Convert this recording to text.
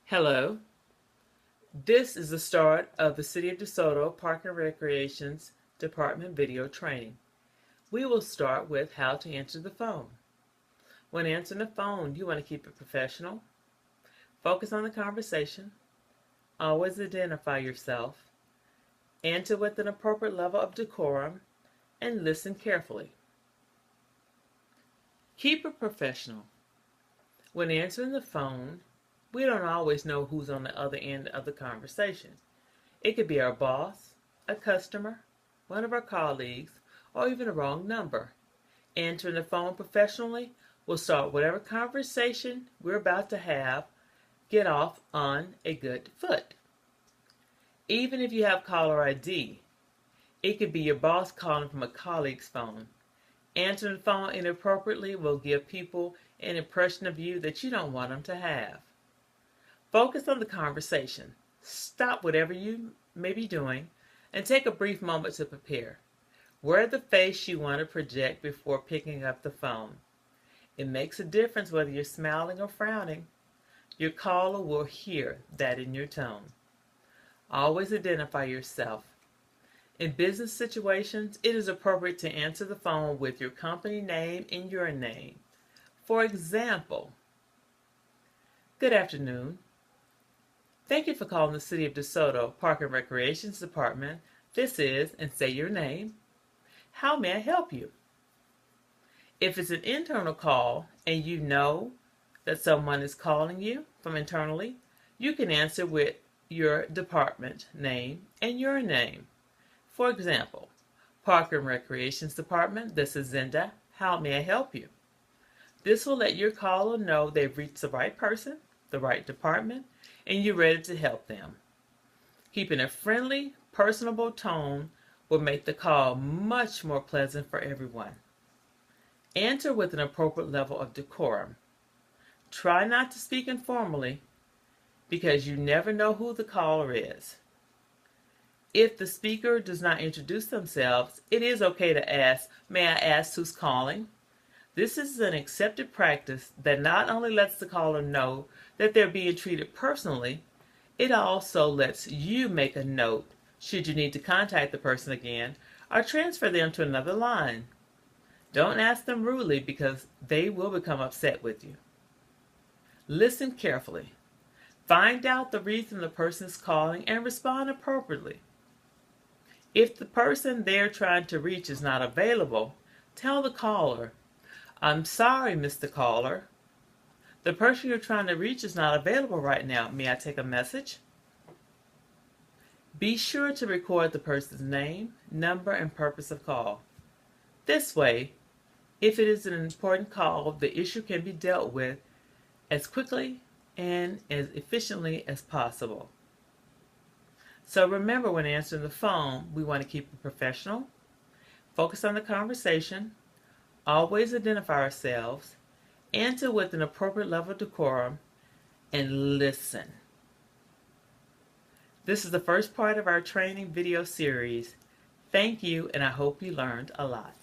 Hello, this is the start of the City of DeSoto Park and Recreation's Department video training. We will start with how to answer the phone. When answering the phone, you want to keep it professional, focus on the conversation, always identify yourself, answer with an appropriate level of decorum, and listen carefully. Keep it professional. When answering the phone, we don't always know who's on the other end of the conversation. It could be our boss, a customer, one of our colleagues, or even a wrong number. Answering the phone professionally will start whatever conversation we're about to have, get off on a good foot. Even if you have caller ID, it could be your boss calling from a colleague's phone. Answering the phone inappropriately will give people an impression of you that you don't want them to have. Focus on the conversation. Stop whatever you may be doing and take a brief moment to prepare. Wear the face you want to project before picking up the phone. It makes a difference whether you're smiling or frowning. Your caller will hear that in your tone. Always identify yourself. In business situations, it is appropriate to answer the phone with your company name and your name. For example, good afternoon. Thank you for calling the City of DeSoto Park and Recreations Department. This is, and say your name. How may I help you? If it's an internal call and you know that someone is calling you from internally, you can answer with your department name and your name. For example, Park and Recreations Department, this is Zinda. How may I help you? This will let your caller know they've reached the right person, the right department, and you're ready to help them. Keeping a friendly, personable tone will make the call much more pleasant for everyone. Answer with an appropriate level of decorum. Try not to speak informally because you never know who the caller is. If the speaker does not introduce themselves, it is okay to ask, "May I ask who's calling?" This is an accepted practice that not only lets the caller know that they're being treated personally, it also lets you make a note should you need to contact the person again or transfer them to another line. Don't ask them rudely because they will become upset with you. Listen carefully. Find out the reason the person is calling and respond appropriately. If the person they're trying to reach is not available, tell the caller, "I'm sorry, Mr. Caller. The person you're trying to reach is not available right now. May I take a message?" Be sure to record the person's name, number, and purpose of call. This way, if it is an important call, the issue can be dealt with as quickly and as efficiently as possible. So remember, when answering the phone, we want to keep it professional, focus on the conversation, always identify ourselves, answer with an appropriate level of decorum, and listen. This is the first part of our training video series. Thank you, and I hope you learned a lot.